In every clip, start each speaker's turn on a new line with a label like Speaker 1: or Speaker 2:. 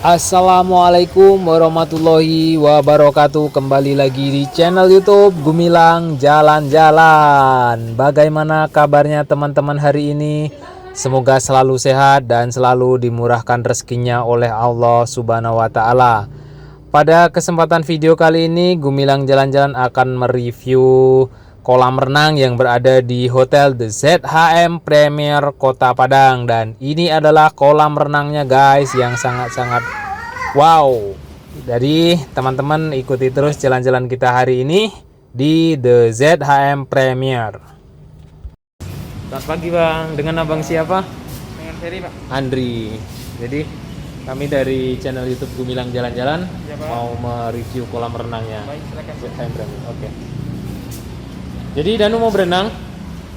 Speaker 1: Assalamualaikum warahmatullahi wabarakatuh. Kembali lagi di channel YouTube Gumilang Jalan-Jalan. Bagaimana kabarnya teman-teman hari ini? Semoga selalu sehat dan selalu dimurahkan rezekinya oleh Allah Subhanahu wa taala. Pada kesempatan video kali ini Gumilang Jalan-Jalan akan mereview kolam renang yang berada di Hotel The ZHM Premier Kota Padang. Dan ini adalah kolam renangnya guys, yang sangat-sangat wow. Jadi teman-teman ikuti terus jalan-jalan kita hari ini di The ZHM Premier. Selamat pagi bang, dengan abang siapa?
Speaker 2: Dengan Ferry Pak.
Speaker 1: Andri. Jadi kami dari channel YouTube Gumilang Jalan-Jalan
Speaker 2: Ya, Pak.
Speaker 1: mau mereview kolam renangnya
Speaker 2: Baik, silakan.
Speaker 1: ZHM Premier. Oke. Jadi Danu mau berenang?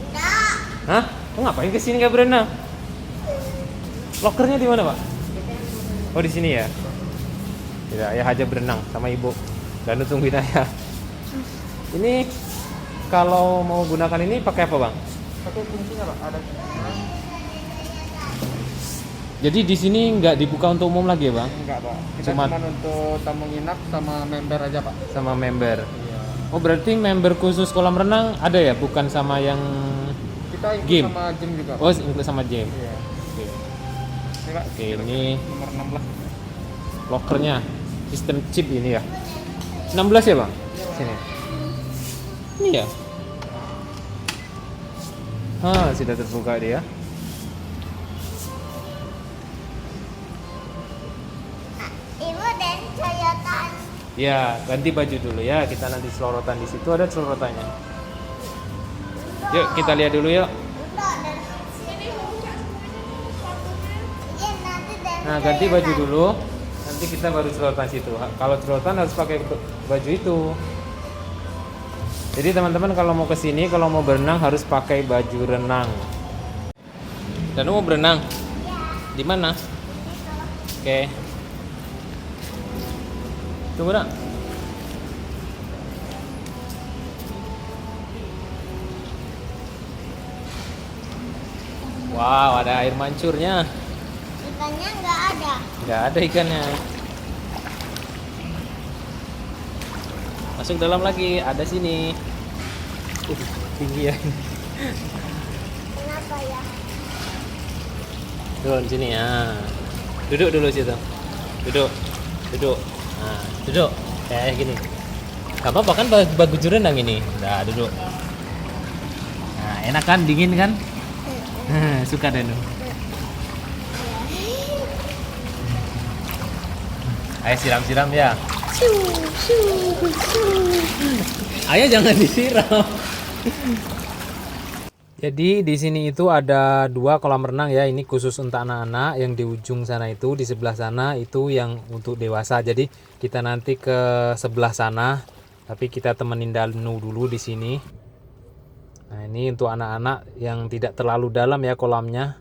Speaker 3: Enggak.
Speaker 1: Hah? Kok ngapain kesini nggak berenang? Lokernya di mana pak? Oh di sini ya. Tidak, ayah aja berenang sama ibu. Danu tungguin ayah. Ini kalau mau gunakan ini pakai apa bang?
Speaker 2: Pakai fungsinya Pak, ada.
Speaker 1: Jadi di sini nggak dibuka untuk umum lagi ya bang?
Speaker 2: Enggak Pak. Kita
Speaker 1: Cuma-
Speaker 2: cuma untuk tamu nginap sama member aja Pak.
Speaker 1: Sama member.
Speaker 2: Iya.
Speaker 1: Oh berarti member khusus kolam renang ada ya? Bukan sama yang
Speaker 2: Kita ikut
Speaker 1: Game.
Speaker 2: sama gym juga Pak.
Speaker 1: oh include sama gym.
Speaker 2: Iya.
Speaker 1: Oke.
Speaker 2: Ini Pak.
Speaker 1: Oke, ini
Speaker 2: Nomor 16.
Speaker 1: lokernya sistem chip ini ya. 16 ya bang? Sini. Ini ya. Sudah terbuka dia.
Speaker 3: Ibu dan coyotan.
Speaker 1: Ya, ganti baju dulu ya. Kita nanti selorotan di situ, ada selorotannya. Yuk kita lihat dulu yuk.
Speaker 3: Enggak, dan sini iya nanti dan
Speaker 1: Nah ganti baju dulu. Nanti kita baru selorotan situ. Kalau selorotan harus pakai baju itu. Jadi teman-teman kalau mau kesini, kalau mau berenang harus pakai baju renang. Dan mau berenang? Di mana? Oke. Tunggu nak. Wow, ada air mancurnya.
Speaker 3: ikannya enggak ada.
Speaker 1: Nggak ada ikannya. Masuk dalam lagi, ada sini. Tinggi ya.
Speaker 3: Kenapa ya?
Speaker 1: Turun sini ya. Duduk dulu situ. Duduk. Duduk. Nah, duduk. Kayak gini. Gak apa-apa kan baju renang ini. Nah, duduk. Nah, enak kan? Dingin kan? Suka Danu. Ayo siram-siram ya. Ayo jangan disiram. Jadi di sini itu ada dua kolam renang ya. Ini khusus untuk anak-anak. Yang di ujung sana itu, di sebelah sana itu yang untuk dewasa. Jadi kita nanti ke sebelah sana. Tapi kita temenin Danu dulu di sini. Nah ini untuk anak-anak yang tidak terlalu dalam ya kolamnya.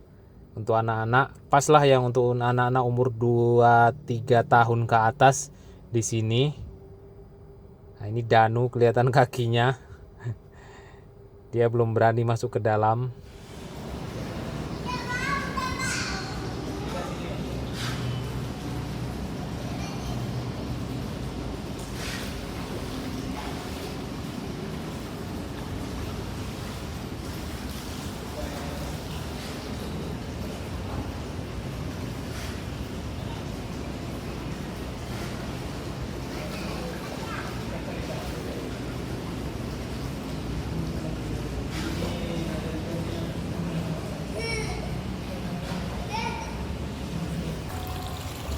Speaker 1: Untuk anak-anak pas lah, yang untuk anak-anak umur 2-3 tahun ke atas di sini. Nah ini Danu kelihatan kakinya. Dia belum berani masuk ke dalam.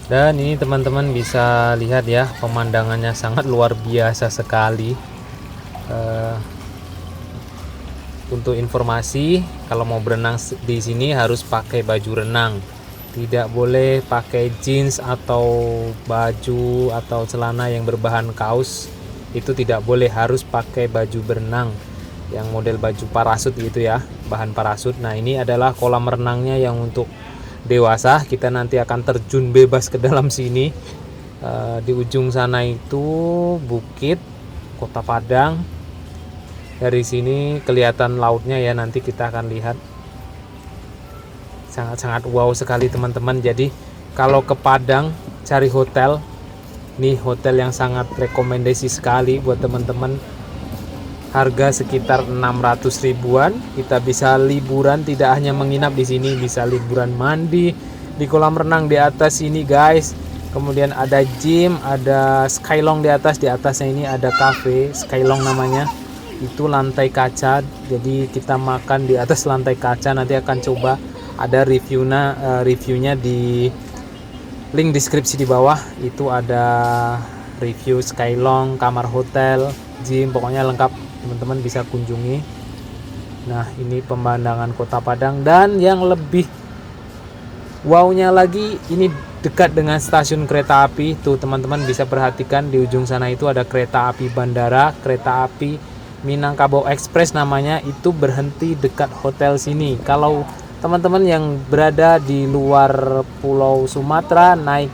Speaker 1: Dan ini teman-teman bisa lihat ya, pemandangannya sangat luar biasa sekali. Untuk informasi, kalau mau berenang di sini harus pakai baju renang. Tidak boleh pakai jeans atau baju atau celana yang berbahan kaos. Itu tidak boleh, harus pakai baju berenang yang model baju parasut gitu ya, bahan parasut. Nah ini adalah kolam renangnya yang untuk dewasa. Kita nanti akan terjun bebas ke dalam sini. Di ujung sana itu bukit Kota Padang. Dari sini kelihatan lautnya ya, nanti kita akan lihat. Sangat-sangat wow sekali teman-teman. Jadi kalau ke Padang cari hotel. Nih hotel yang sangat rekomendasi sekali buat teman-teman. Harga sekitar 600 ribuan. Kita bisa liburan, tidak hanya menginap di sini, bisa liburan mandi di kolam renang di atas ini guys. Kemudian ada gym, ada Skylong di atas. Di atasnya ini ada cafe, Skylong namanya. Itu lantai kaca. Jadi kita makan di atas lantai kaca. Nanti akan coba ada reviewnya di link deskripsi di bawah. Itu ada review Skylong, kamar hotel, gym, pokoknya lengkap. Teman-teman bisa kunjungi. Nah, ini pemandangan Kota Padang, dan yang lebih wownya lagi ini dekat dengan stasiun kereta api. Tuh teman-teman bisa perhatikan di ujung sana itu ada kereta api bandara, kereta api Minangkabau Express namanya, itu berhenti dekat hotel sini. Kalau teman-teman yang berada di luar Pulau Sumatera naik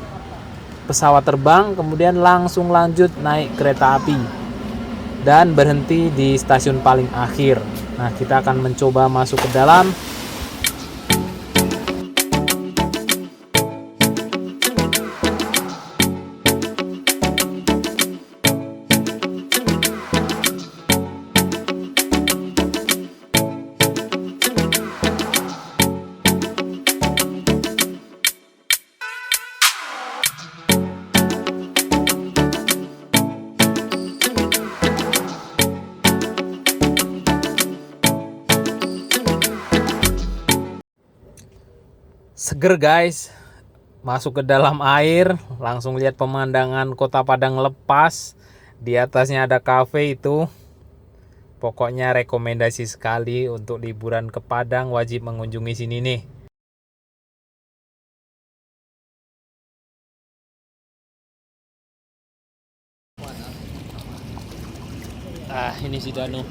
Speaker 1: pesawat terbang, kemudian langsung lanjut naik kereta api dan berhenti di stasiun paling akhir. Nah, kita akan mencoba masuk ke dalam. Seger guys, masuk ke dalam air, langsung lihat pemandangan Kota Padang lepas. Di atasnya ada cafe itu. Pokoknya rekomendasi sekali untuk liburan ke Padang, wajib mengunjungi sini nih. Ah, ini si Danu.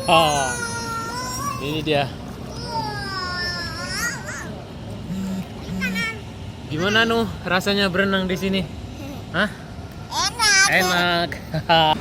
Speaker 1: Ah, ini dia. Gimana rasanya berenang di sini? Hah?
Speaker 3: Enak.
Speaker 1: Enak.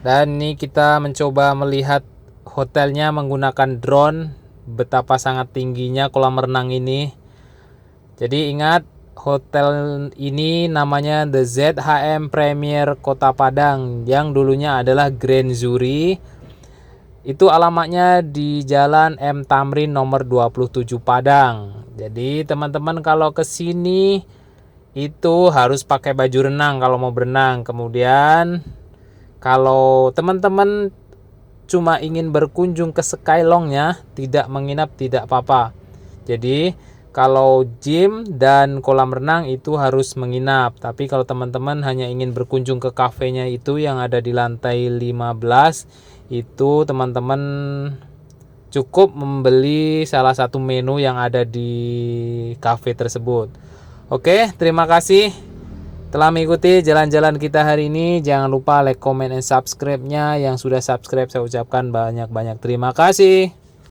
Speaker 1: Dan ini kita mencoba melihat hotelnya menggunakan drone. Betapa sangat tingginya kolam renang ini. Jadi ingat, hotel ini namanya The ZHM Premier Kota Padang, yang dulunya adalah Grand Zuri. Itu alamatnya di Jalan M Tamrin nomor 27 Padang. Jadi teman-teman kalau ke sini itu harus pakai baju renang kalau mau berenang. Kemudian kalau teman-teman cuma ingin berkunjung ke Skylongnya, tidak menginap tidak apa-apa. Jadi kalau gym dan kolam renang itu harus menginap. Tapi kalau teman-teman hanya ingin berkunjung ke kafenya itu yang ada di lantai 15, itu teman-teman cukup membeli salah satu menu yang ada di cafe tersebut. Oke, terima kasih telah mengikuti jalan-jalan kita hari ini. Jangan lupa like, comment, and subscribe-nya. Yang sudah subscribe saya ucapkan banyak-banyak terima kasih.